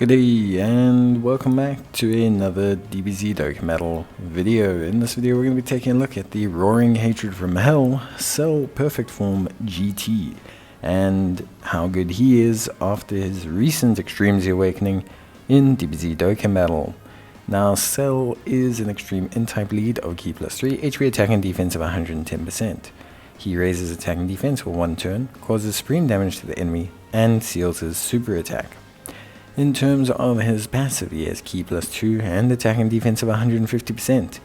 Good day and welcome back to another DBZ Dokkan video. In this video we're going to be taking a look at the Roaring Hatred from Hell Cell Perfect Form GT and how good he is after his recent Extreme Z Awakening in DBZ Dokkan Battle. Now Cell is an extreme N-type lead of Ki +3, HP attack and defense of 110%. He raises attack and defense for 1 turn, causes supreme damage to the enemy, and seals his super attack. In terms of his passive, he has Ki +2 and attack and defense of 150%.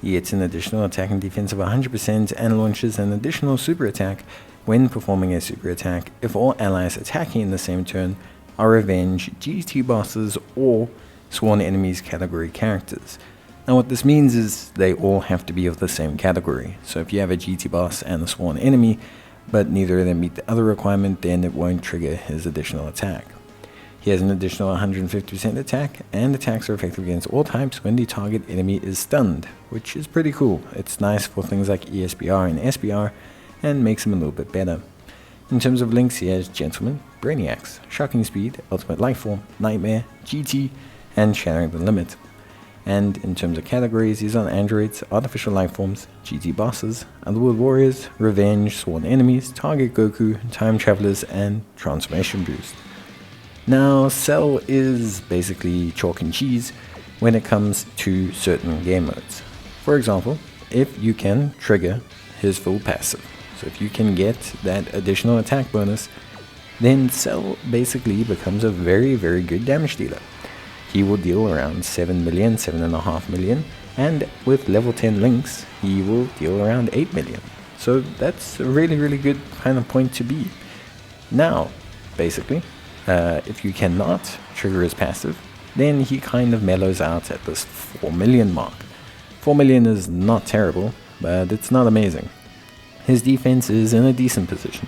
He gets an additional attack and defense of 100% and launches an additional super attack when performing a super attack if all allies attacking in the same turn are Revenge, GT bosses, or Sworn Enemies category characters. Now what this means is they all have to be of the same category. So if you have a GT boss and a Sworn Enemy, but neither of them meet the other requirement, then it won't trigger his additional attack. He has an additional 150% attack, and attacks are effective against all types when the target enemy is stunned, which is pretty cool. It's nice for things like ESBR and SBR, and makes him a little bit better. In terms of links, he has Gentleman, Brainiacs, Shocking Speed, Ultimate Lifeform, Nightmare, GT, and Shattering the Limit. And in terms of categories, he's on Androids, Artificial Lifeforms, GT Bosses, Otherworld Warriors, Revenge, Sworn Enemies, Target Goku, Time Travelers, and Transformation Boost. Now, Cell is basically chalk and cheese when it comes to certain game modes. For example, if you can trigger his full passive, so if you can get that additional attack bonus, then Cell basically becomes a very good damage dealer. He will deal around 7 million, 7.5 million, and with level 10 links, he will deal around 8 million. So that's a really good kind of point to be. Now, basically, if you cannot trigger his passive, then he kind of mellows out at this 4 million mark. 4 million is not terrible, but it's not amazing. His defense is in a decent position.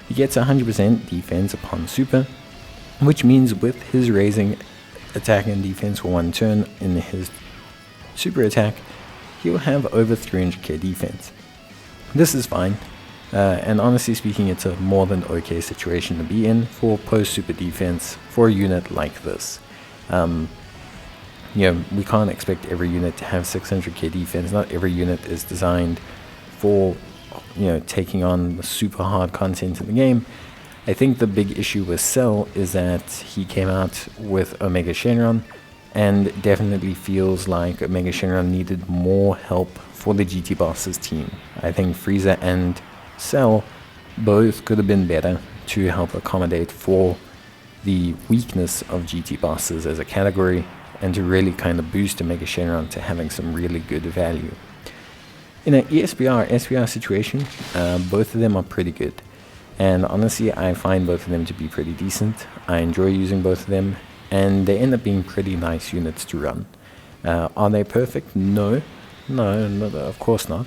He gets 100% defense upon super, which means with his raising attack and defense for 1 turn in his super attack, he'll have over 300k defense. This is fine. And honestly speaking, it's a more than okay situation to be in for post-super defense for a unit like this. We can't expect every unit to have 600k defense. Not every unit is designed for, taking on the super hard content in the game. I think the big issue with Cell is that he came out with Omega Shenron, and definitely feels like Omega Shenron needed more help for the GT Bosses team. I think Frieza and Cell both could have been better to help accommodate for the weakness of GT bosses as a category, and to really kind of boost Omega Shenron to having some really good value. In an SBR situation, both of them are pretty good, and honestly I find both of them to be pretty decent. I enjoy using both of them, and they end up being pretty nice units to run. Are they perfect? No, of course not.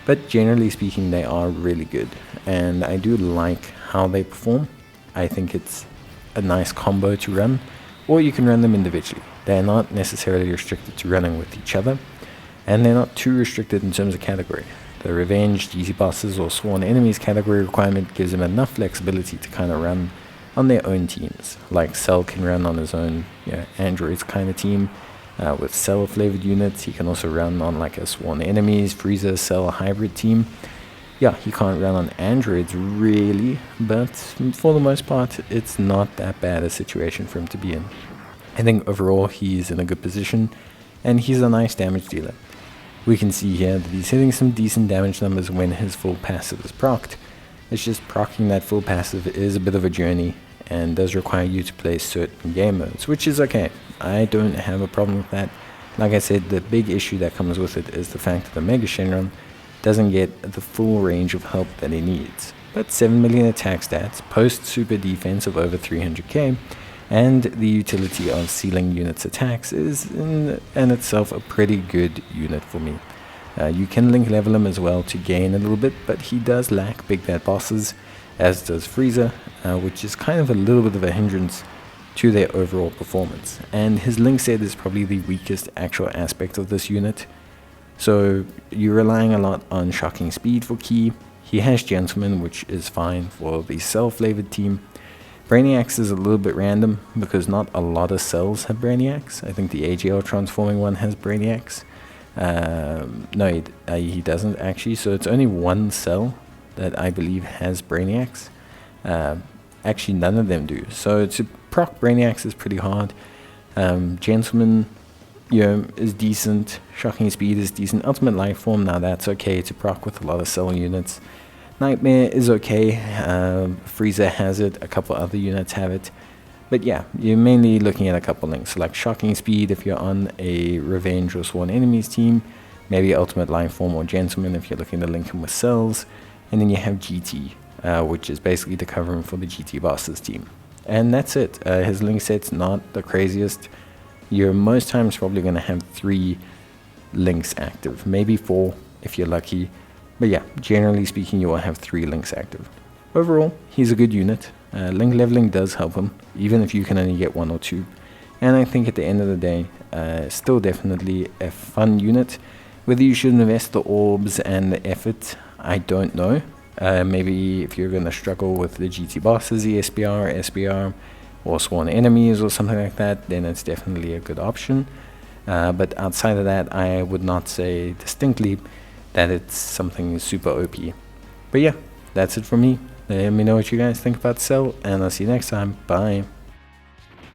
But generally speaking, they are really good, and I do like how they perform. I think it's a nice combo to run, or you can run them individually. They're not necessarily restricted to running with each other, and they're not too restricted in terms of category. The Revenge, GT Bosses, or Sworn Enemies category requirement gives them enough flexibility to kind of run on their own teams. Like Cell can run on his own Androids kind of team. With Cell flavored units, he can also run on like a Sworn Enemies, Frieza, Cell hybrid team. He can't run on Androids really, but for the most part, it's not that bad a situation for him to be in. I think overall he's in a good position, and he's a nice damage dealer. We can see here that he's hitting some decent damage numbers when his full passive is procced. It's just proccing that full passive is a bit of a journey, and does require you to play certain game modes, which is okay. I don't have a problem with that. Like I said, the big issue that comes with it is the fact that Omega Shenron doesn't get the full range of help that he needs. But 7 million attack stats, post-super defense of over 300k, and the utility of sealing units' attacks is in itself a pretty good unit for me. You can link level him as well to gain a little bit, but he does lack big bad bosses, as does Frieza, which is kind of a little bit of a hindrance to their overall performance. And his link set is probably the weakest actual aspect of this unit. So you're relying a lot on Shocking Speed for Ki. He has Gentleman, which is fine for the Cell flavored team. Brainiacs is a little bit random because not a lot of cells have Brainiacs. I think the AGL transforming one has Brainiacs. No, he doesn't actually. So it's only one cell that I believe has Brainiacs. Actually, none of them do. So to proc Brainiacs is pretty hard. Gentleman, is decent. Shocking Speed is decent. Ultimate Life Form, now that's okay to proc with a lot of cell units. Nightmare is okay. Frieza has it. A couple other units have it. But yeah, you're mainly looking at a couple links, like Shocking Speed if you're on a Revenge or Sworn Enemies team, maybe Ultimate Life Form or Gentleman if you're looking to link him with cells, and then you have GT, which is basically the covering for the GT Bosses team. And that's it. His link set's not the craziest. You're most times probably going to have 3 links active, maybe 4 if you're lucky. But yeah, generally speaking, you will have 3 links active. Overall, he's a good unit. Link leveling does help him, even if you can only get 1 or 2. And I think at the end of the day, still definitely a fun unit. Whether you should invest the orbs and the effort, I don't know. Maybe if you're going to struggle with the GT bosses, ESBR, SBR, or Sworn Enemies or something like that, then it's definitely a good option. But outside of that, I would not say distinctly that it's something super OP. But yeah, that's it from me. Let me know what you guys think about Cell, and I'll see you next time. Bye.